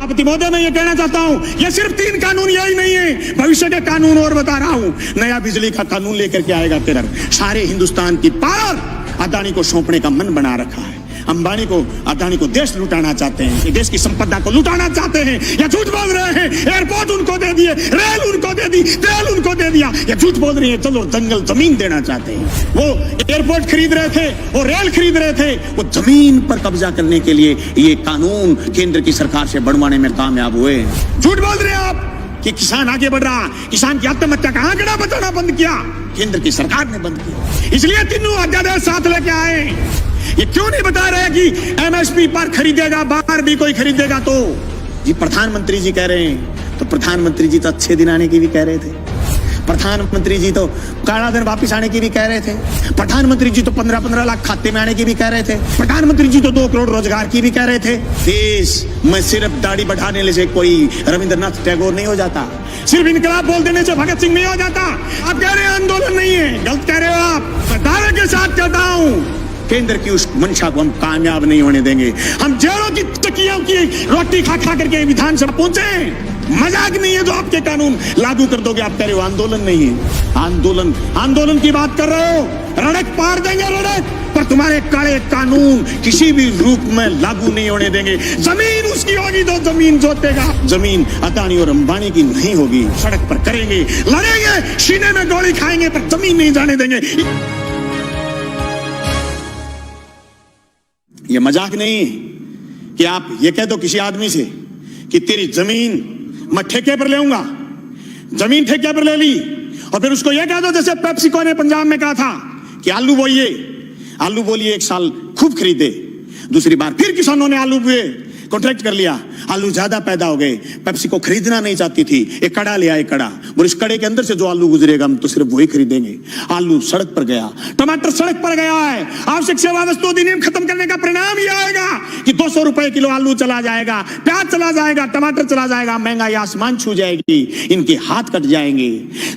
सभापति महोदय, मैं ये कहना चाहता हूं, ये सिर्फ 3 कानून यही नहीं है, भविष्य के कानून और बता रहा हूं। नया बिजली का कानून लेकर के आएगा केरल। सारे हिंदुस्तान की पावर अदानी को सौंपने का मन बना रखा है। अंबानी को, अदानी को देश लुटाना चाहते हैं, देश की संपदा को लुटाना चाहते हैं। ये झूठ बोल रहे हैं। एयरपोर्ट उनको दे दिए, रेल उनको दे दी, तेल उनको दे दिया। ये झूठ बोल रही है। चलो जंगल जमीन देना चाहते हैं। वो एयरपोर्ट खरीद रहे थे, वो रेल खरीद रहे थे, वो जमीन पर कब्जा करने के लिए ये कानून केंद्र की सरकार से बढ़वाने में कामयाब हुए। झूठ बोल रहे हैं आप कि किसान आगे बढ़ रहा, किसान की आत्महत्या का आंकड़ा बताना बंद किया, केंद्र की सरकार ने बंद किया। इसलिए तीनों अध्यादेश साथ लेके आए। ये क्यों नहीं बता रहे कि एमएसपी पर खरीदेगा, बाहर भी कोई खरीदेगा तो? जी प्रधानमंत्री जी कह रहे हैं, तो प्रधानमंत्री जी तो अच्छे दिन आने की भी कह रहे थे। प्रधानमंत्री जी तो काला धन वापिस आने की भी कह रहे थे। प्रधानमंत्री जी तो 15-15 लाख खाते में आने की भी कह रहे थे। प्रधानमंत्री जी तो 2 करोड़ रोजगार की भी कह रहे थे। देश में सिर्फ दाढ़ी बढ़ाने से कोई रविंद्रनाथ टैगोर नहीं हो जाता, सिर्फ इनकलाब बोल देने से भगत सिंह नहीं हो जाता। आप कह रहे हैं आंदोलन नहीं है, गलत कह रहे हो आप। मैं दावे के साथ कहता हूं, केंद्र की उस मंशा को हम कामयाब नहीं होने देंगे। हम जेलों की तकियों की रोटी खा खा करके विधानसभा पहुंचे। मजाक नहीं है जो आपके कानून लागू कर दोगे। आप कह रहे हो आंदोलन नहीं है। आंदोलन की बात कर रहे हो, रड़क पार देंगे रड़क, पर तुम्हारे काले कानून किसी भी रूप में लागू नहीं होने देंगे। जमीन उसकी होगी तो जमीन जोतेगा। जमीन अदानी और अंबानी की नहीं होगी। सड़क पर करेंगे, लड़ेंगे, सीने में गोली खाएंगे, पर जमीन नहीं जाने देंगे। ये मजाक नहीं कि आप ये कह दो किसी आदमी से कि तेरी जमीन मैं ठेके पर ले आऊंगा, जमीन ठेके पर ले ली, और फिर उसको ये कह दो जैसे पेप्सिको ने पंजाब में कहा था कि आलू बोइए 1 साल खूब खरीदे, दूसरी बार फिर किसानों ने आलू बोए, कॉन्ट्रैक्ट कर लिया, आलू ज्यादा पैदा हो गए, पेप्सिको खरीदना नहीं चाहती थी, एक कड़ा ले आए, कड़ा, और इस कड़े के अंदर से जो आलू गुजरेगा हम तो सिर्फ वही खरीदेंगे। आलू सड़क पर गया, टमाटर सड़क पर गया है। आवश्यक सेवा वस्तु अधिनियम खत्म करने का परिणाम यह आएगा कि 200 रुपए किलो आलू चला जाएगा, प्याज चला जाएगा, टमाटर चला जाएगा, महंगाई आसमान छू जाएगी, इनके हाथ कट जाएंगे।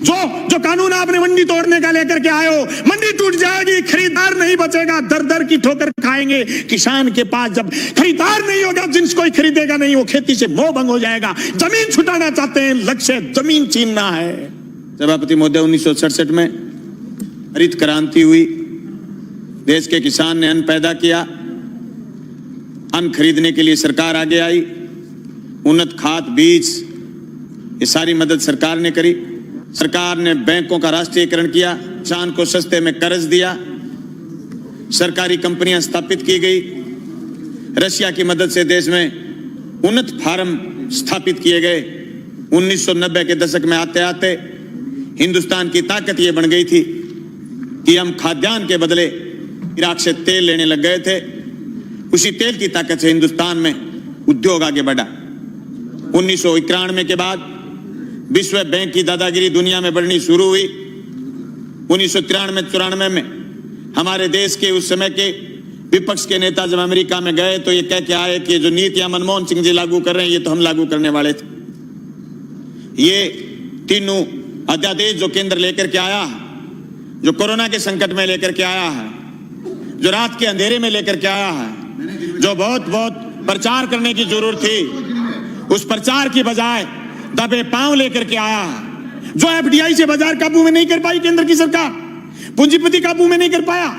जो कानून आपने मंडी तोड़ने का लेकर के आए हो, मंडी टूट जाएगी, खरीदार नहीं बचेगा, दर दर की ठोकर खाएंगे। किसान के पास जब खरीदार नहीं होगा, जिन्स कोई खरीदेगा नहीं, वो खेती से मोह भंग हो जाएगा। जमीन छुटाना चाहते हैं, लक्ष्य जमीन छीनना है। सभापति महोदय, 1967 में हरित क्रांति हुई, देश के किसान ने अन्न पैदा किया, अन्न खरीदने के लिए सरकार आगे आई, उन्नत खाद, बीज, ये सारी मदद सरकार ने करी। सरकार ने बैंकों का राष्ट्रीयकरण किया, किसान को सस्ते में कर्ज दिया, सरकारी कंपनियां स्थापित की गई, रशिया की मदद से देश में उन्नत फार्म स्थापित किए गए। 1990 के दशक में आते आते हिंदुस्तान की ताकत ये बन गई थी कि हम खाद्यान्न के बदले इराक से तेल लेने लग गए थे। उसी तेल की ताकत से हिंदुस्तान में उद्योग आगे बढ़ा। 1991 के बाद विश्व बैंक की दादागिरी दुनिया में बढ़नी शुरू हुई। 1993-94 में हमारे देश के उस समय के विपक्ष के नेता जब अमेरिका में गए तो ये कह के आए कि जो नीतियां मनमोहन सिंह जी लागू कर रहे हैं ये तो हम लागू करने वाले थे। ये तीनों अध्यादेश जो केंद्र लेकर के आया है, जो कोरोना के संकट में लेकर के आया है, जो रात के अंधेरे में लेकर के आया है, जो बहुत प्रचार करने की जरूरत थी, उस प्रचार की बजाय दबे पांव लेकर के आया है। जो एफडीआई से बाजार काबू में नहीं कर पाई केंद्र की सरकार, पूंजीपति काबू में नहीं कर पाया,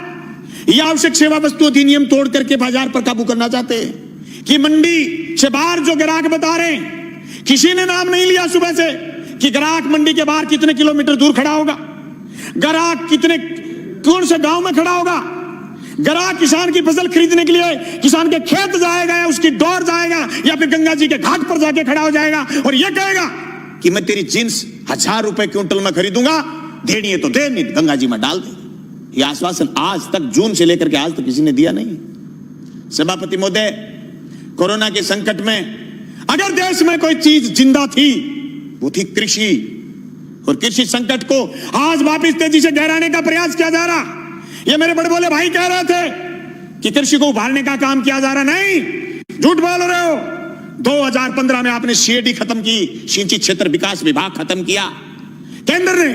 यह आवश्यक सेवा वस्तु अधिनियम तोड़ करके बाजार पर काबू करना चाहते हैं कि मंडी से बाहर जो ग्राहक बता रहे हैं, किसी ने नाम नहीं लिया सुबह से कि ग्राहक मंडी के बाहर कितने किलोमीटर दूर खड़ा होगा, ग्राहक कौन से गांव में खड़ा होगा, ग्राहक किसान की फसल खरीदने के लिए किसान के खेत जाएगा या उसकी डोर जाएगा या फिर गंगा जी के घाट पर जाके खड़ा हो जाएगा और यह कहेगा कि मैं तेरी जींस 1000 रुपए क्विंटल में खरीदूंगा, देनी है तो दे, नहीं गंगा जी में डाल दे। यह आश्वासन आज तक, जून से लेकर के आज तक किसी ने दिया नहीं। सभापति महोदय, कोरोना के संकट में अगर देश में कोई चीज जिंदा थी वो थी कृषि, और कृषि संकट को आज वापिस तेजी से गहराने का प्रयास किया जा रहा। ये मेरे बड़े बोले भाई कह रहे थे कि कृषि को उभारने का काम किया जा रहा, नहीं, झूठ बोल रहे हो। 2015 में आपने सीएडी खत्म की, सिंचित क्षेत्र विकास विभाग खत्म किया केंद्र ने।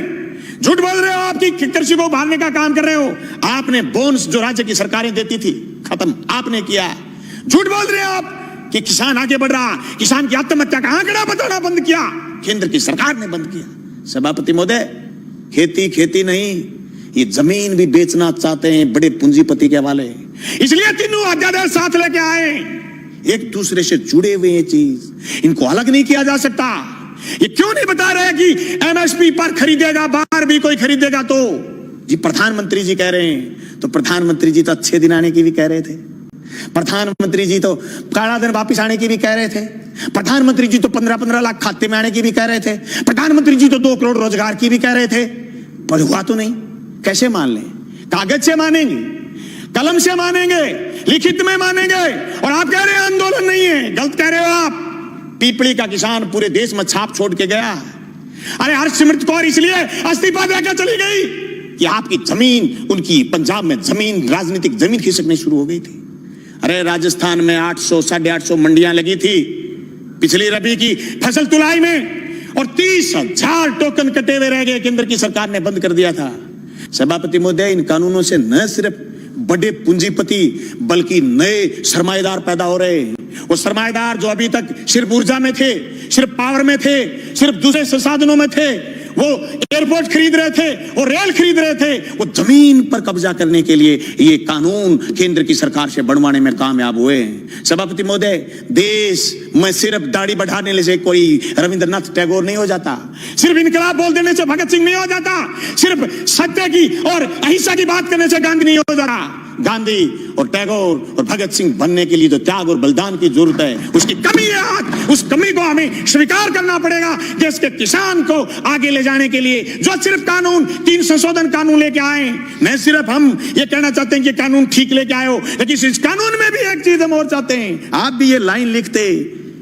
झूठ बोल रहे हो, आपकी कृषि को उभारने का काम कर रहे हो। आपने बोनस जो राज्य की सरकारें देती थी खत्म आपने किया। झूठ बोल रहे हो आप कि किसान आगे बढ़ रहा, किसान की आत्महत्या का आंकड़ा बताना बंद किया, केंद्र की सरकार ने बंद किया। सभापति महोदय, खेती खेती नहीं, ये जमीन भी बेचना चाहते हैं बड़े पूंजीपति के हवाले, इसलिए तीनों अध्यादेश साथ लेके आए। एक दूसरे से जुड़े हुए ये चीज, इनको अलग नहीं किया जा सकता। ये क्यों नहीं बता रहे कि एमएसपी पर खरीदेगा, बाहर भी कोई खरीदेगा तो जी प्रधानमंत्री जी कह रहे हैं, तो प्रधानमंत्री जी तो अच्छे दिन आने की भी कह रहे थे, प्रधानमंत्री जी तो काला दिन वापिस आने की भी कह रहे थे, प्रधानमंत्री जी तो 15-15 लाख खाते में आने की भी कह रहे थे, प्रधानमंत्री जी तो 2 करोड़ रोजगार की भी कह रहे थे, पर हुआ तो नहीं। कैसे मान लें? कागज से मानेंगे, कलम से मानेंगे, लिखित में मानेंगे, और आप कह रहे हैं आंदोलन नहीं है। गलत कह रहे हो आप। पीपली का किसान पूरे देश में छाप छोड़ के गया। अरे हरसिमरत कौर इसलिए इस्तीफा देकर चली गई कि आपकी जमीन, उनकी पंजाब में जमीन, राजनीतिक जमीन खिसकनी शुरू हो गई थी। अरे राजस्थान में 800 850 मंडियां लगी थी पिछली रबी की फसल तुलाई में, और 30,000 टोकन कटे हुए रह गए, केंद्र की सरकार ने बंद कर दिया था। सभापति महोदय, इन कानूनों से न सिर्फ बड़े पूंजीपति बल्कि नए सरमाएदार पैदा हो रहे हैं। वो सरमाएदार जो अभी तक सिर्फ ऊर्जा में थे, सिर्फ पावर में थे, सिर्फ दूसरे संसाधनों में थे, वो एयरपोर्ट खरीद रहे थे, वो रेल खरीद रहे थे, वो जमीन पर कब्जा करने के लिए ये कानून केंद्र की सरकार से बनवाने में कामयाब हुए हैं। सभापति महोदय, देश में सिर्फ दाढ़ी बढ़ाने से कोई रविंद्रनाथ टैगोर नहीं हो जाता, सिर्फ इनकलाब बोल देने से भगत सिंह नहीं हो जाता, सिर्फ सत्य की और अहिंसा की बात करने से गांधी नहीं हो जाता। गांधी और टैगोर और भगत सिंह बनने के लिए तो त्याग और बलिदान की जरूरत है, उसकी कमी है आज। उस कमी को हमें स्वीकार करना पड़ेगा। देश के किसान को आगे ले जाने के लिए जो सिर्फ कानून, 3 संशोधन कानून लेके आए, न सिर्फ हम ये कहना चाहते हैं कि कानून ठीक लेके आए हो, लेकिन इस कानून में भी एक चीज हम और चाहते हैं। आप भी ये लाइन लिखते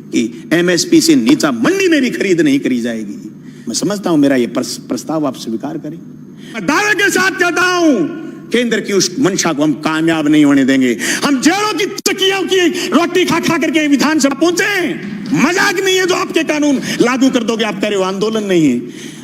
कि एमएसपी से नीचा मंडी में भी खरीद नहीं करी जाएगी। मैं समझता हूं मेरा ये प्रस्ताव आप स्वीकार करें। मैं दावे के साथ कहता हूं, केंद्र की उस मंशा को हम कामयाब नहीं होने देंगे। हम जेलों की चक्कियों की रोटी खा खा करके विधानसभा पहुंचे। मजाक नहीं है जो आपके कानून लागू कर दोगे। आप कह रहे हो आंदोलन नहीं है,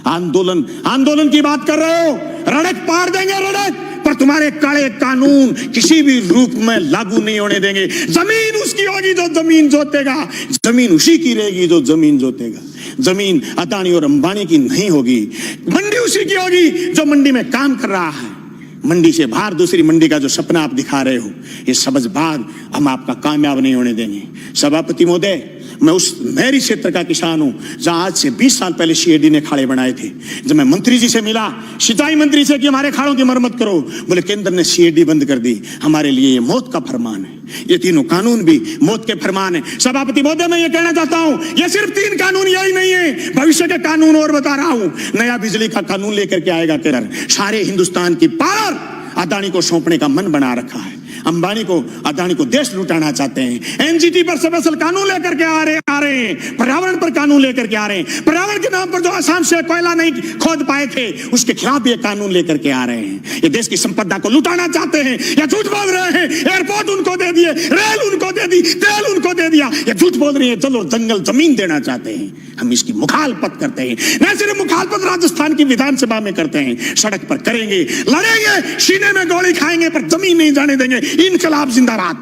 आंदोलन की बात कर रहे हो, रड़क पार देंगे रड़क, पर तुम्हारे काले कानून किसी भी रूप में लागू नहीं होने देंगे। जमीन उसकी होगी जो जमीन जोतेगा, जमीन उसी की रहेगी जो जमीन जोतेगा। जमीन अदानी और अंबानी की नहीं होगी, मंडी उसी की होगी जो मंडी में काम कर रहा है। मंडी से बाहर दूसरी मंडी का जो सपना आप दिखा रहे हो, ये सबजबाग हम आपका कामयाब नहीं होने देंगे। सभापति महोदय, मैं उस मेरी क्षेत्र का किसान हूं जहां आज से 20 साल पहले सीएडी ने खाड़े बनाए थे। जब मैं मंत्री जी से मिला, सिंचाई मंत्री से कि हमारे खाड़ों की मरम्मत करो, बोले केंद्र ने सीएडी बंद कर दी। हमारे लिए ये मौत का फरमान है। ये तीनों कानून भी मौत के फरमान है। सभापति महोदय, मैं ये कहना चाहता हूं, ये सिर्फ 3 कानून यही नहीं है, भविष्य के कानून और बता रहा हूं। नया बिजली का कानून लेकर के आएगा केंद्र। सारे हिंदुस्तान की पावर अदानी को सौंपने का मन बना रखा है। अंबानी को, अदानी को देश लुटाना चाहते हैं। एनजीटी पर स्पेशल कानून लेकर के आ रहे हैं। पर्यावरण पर कानून लेकर के आ रहे हैं। पर्यावरण के नाम पर जो आसाम से कोयला नहीं खोद पाए थे, उसके खिलाफ भी कानून लेकर के आ रहे हैं। ये देश की संपदा को लुटाना चाहते हैं या झूठ बोल रहे हैं। एयरपोर्ट उनको दे दिए, रेल उनको दे दी, तेल उनको दे दिया, ये झूठ बोल रही है। चलो जंगल जमीन देना चाहते हैं। हम इसकी मुखालफत करते हैं। न सिर्फ मुखालफत राजस्थान की विधानसभा में करते हैं, सड़क पर करेंगे, लड़ेंगे, सीने में गोली खाएंगे, पर जमीन नहीं जाने देंगे। इनकलाब जिंदाबाद।